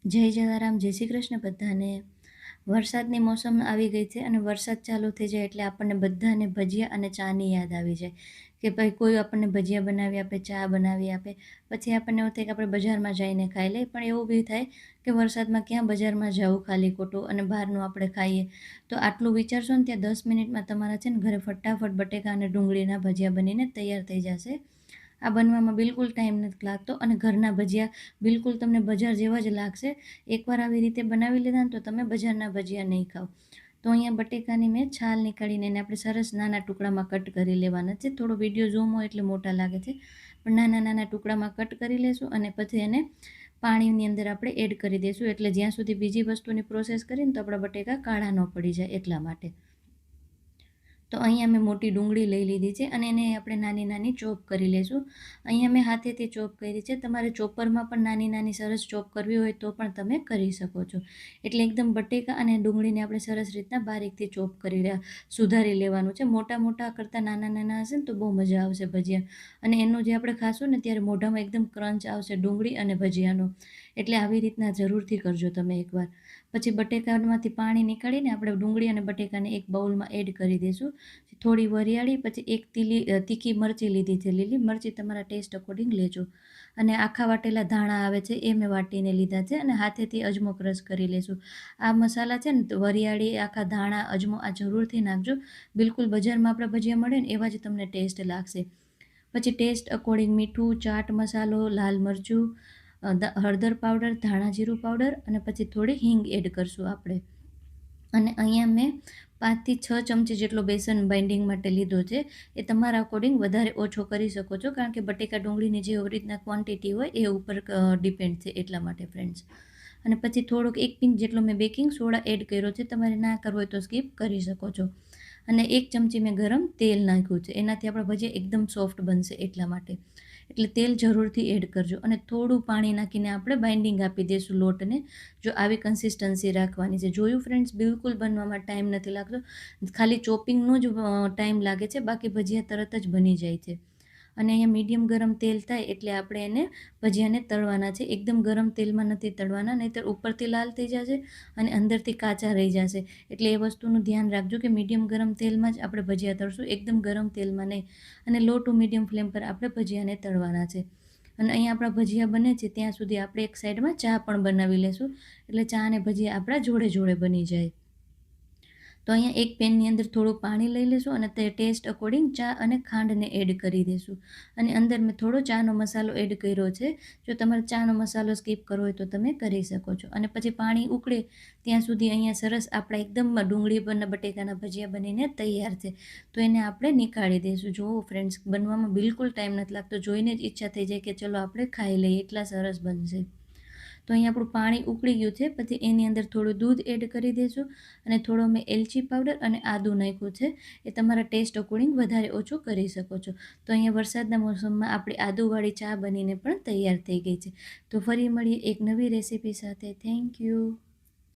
જય જલારામ, જય શ્રી કૃષ્ણ બધાને. વરસાદની મોસમ આવી ગઈ છે અને વરસાદ ચાલુ થઈ જાય એટલે આપણને બધાને ભજીયા અને ચાની યાદ આવી જાય કે ભાઈ કોઈ આપણને ભજીયા બનાવી આપે, ચા બનાવી આપે. પછી આપણને એવું થાય કે આપણે બજારમાં જઈને ખાઈ લઈએ, પણ એવું બી થાય કે વરસાદમાં ક્યાં બજારમાં જવું ખાલી ખોટું અને બહારનું આપણે ખાઈએ. તો આટલું વિચારશો ને ત્યાં 10 મિનિટમાં તમારા છે ને ઘરે ફટાફટ બટેકા અને ડુંગળીના ભજીયા બનીને તૈયાર થઈ જશે. આ બનવામાં બિલકુલ ટાઈમ નથી લાગતો અને ઘરના ભજીયા બિલકુલ તમને બજાર જેવા જ લાગશે. એકવાર આવી રીતે બનાવી લીધા ને તો તમે બજારના ભજીયા નહીં ખાઓ. તો અહીંયા બટેકાની મેં છાલ નીકાળીને એને આપણે સરસ નાના ટુકડામાં કટ કરી લેવાના છે. થોડો વિડીયો ઝૂમ હોય એટલે મોટા લાગે છે, પણ નાના નાના ટુકડામાં કટ કરી લેશું અને પછી એને પાણીની અંદર આપણે એડ કરી દઈશું. એટલે જ્યાં સુધી બીજી વસ્તુની પ્રોસેસ કરીને તો આપણા બટેકા કાળા ન પડી જાય એટલા માટે. તો અહીંયા મેં મોટી ડુંગળી લઈ લીધી છે અને એને આપણે નાની નાની ચોપ કરી લઈશું. અહીંયા મેં હાથેથી ચોપ કરી છે. તમારે ચોપરમાં પણ નાની નાની સરસ ચોપ કરવી હોય તો પણ તમે કરી શકો છો. એટલે એકદમ બટેકા અને ડુંગળીને આપણે સરસ રીતના બારીકથી ચોપ કરી સુધારી લેવાનું છે. મોટા મોટા કરતાં નાના નાના હશે ને તો બહુ મજા આવશે ભજીયા. અને એનું જે આપણે ખાશું ને ત્યારે મોઢામાં એકદમ ક્રંચ આવશે ડુંગળી અને ભજીયાનો. એટલે આવી રીતના જરૂરથી કરજો તમે એકવાર. પછી બટેકામાંથી પાણી નીકાળીને આપણે ડુંગળી અને બટેકાને એક બાઉલમાં એડ કરી દઈશું. થોડી વરિયાળી, પછી એક તીખી મરચી લીધી છે, લીલી મરચી તમારા ટેસ્ટ અકોર્ડિંગ લેજો. અને આખા વાટેલા ધાણા આવે છે એ મેં વાટીને લીધા છે અને હાથેથી અજમો ક્રશ કરી લેશું. આ મસાલા છે ને વરિયાળી, આખા ધાણા, અજમો આ જરૂરથી નાખજો. બિલકુલ બજારમાં આપણે ભજીયા મળે ને એવા જ તમને ટેસ્ટ લાગશે. પછી ટેસ્ટ અકોર્ડિંગ મીઠું, ચાટ મસાલો, લાલ મરચું, હળદર પાવડર, ધાણા જીરું પાવડર અને પછી થોડી હિંગ એડ કરશું આપણે. અને અહીંયા મેં 5 થી 6 ચમચી જેટલો બેસન બાઇન્ડિંગ માટે લીધો છે. એ તમારા અકોર્ડિંગ વધારે ઓછો કરી શકો છો, કારણ કે બટેકા ડુંગળીની જે રીતના ક્વોન્ટિટી હોય એ ઉપર ડિપેન્ડ છે એટલા માટે ફ્રેન્ડ્સ. અને પછી થોડોક 1 પિંચ જેટલો મેં બેકિંગ સોડા એડ કર્યો છે. તમારે ના કરવો હોય તો સ્કીપ કરી શકો છો. અને 1 ચમચી મેં ગરમ તેલ નાખ્યું છે. એનાથી આપણા ભજીયા એકદમ સોફ્ટ બનશે એટલા માટે. એટલે તેલ જરૂરથી એડ કરજો અને થોડું પાણી નાખીને આપણે બાઇન્ડિંગ આપી દઈશું લોટને. જો આવી કન્સિસ્ટન્સી રાખવાની છે. જોયું ફ્રેન્ડ્સ, બિલકુલ બનવામાં ટાઈમ નથી લાગતો, ખાલી ચોપિંગનો જ ટાઈમ લાગે છે, બાકી ભજીયા તરત જ બની જાય છે. અને અહીંયા મીડિયમ ગરમ તેલ થાય એટલે આપણે એને ભજીયાને તળવાના છે. એકદમ ગરમ તેલમાં નથી તળવાના, નહીંતર ઉપરથી લાલ થઈ જશે અને અંદરથી કાચા રહી જશે. એટલે એ વસ્તુનું ધ્યાન રાખજો કે મીડિયમ ગરમ તેલમાં જ આપણે ભજીયા તળશું, એકદમ ગરમ તેલમાં નહીં. અને લો ટુ મીડિયમ ફ્લેમ પર આપણે ભજીયાને તળવાના છે. અને અહીંયા આપણા ભજીયા બને છે ત્યાં સુધી આપણે એક સાઈડમાં ચા પણ બનાવી લેશું, એટલે ચા અને ભજીયા આપણા જોડે જોડે બની જાય. તો અહીંયા એક પેનની અંદર થોડું પાણી લઈ લઈશું અને તે ટેસ્ટ અકોર્ડિંગ ચા અને ખાંડને એડ કરી દઈશું. અને અંદર મેં થોડો ચાનો મસાલો એડ કર્યો છે. જો તમારે ચાનો મસાલો સ્કીપ કરવો હોય તો તમે કરી શકો છો. અને પછી પાણી ઉકળે ત્યાં સુધી અહીંયા સરસ આપણા એકદમ ડુંગળી પરના બટેકાના ભજીયા બનીને તૈયાર છે. તો એને આપણે નીકાળી દઈશું. જુઓ ફ્રેન્ડ્સ, બનવામાં બિલકુલ ટાઈમ નથી લાગતો, જોઈને જ ઈચ્છા થઈ જાય કે ચલો આપણે ખાઈ લઈએ, એટલા સરસ બનશે. તો અહીંયા આપણું પાણી ઉકળી ગયું છે. પછી એની અંદર થોડું દૂધ એડ કરી દઈશું અને થોડો મેં એલચી પાવડર અને આદું નાખ્યું છે. એ તમારા ટેસ્ટ અકોર્ડિંગ વધારે ઓછું કરી શકો છો. તો અહીંયા વરસાદના મોસમમાં આપણી આદુવાળી ચા બનીને પણ તૈયાર થઈ ગઈ છે. તો ફરી મળીએ એક નવી રેસીપી સાથે. Thank you.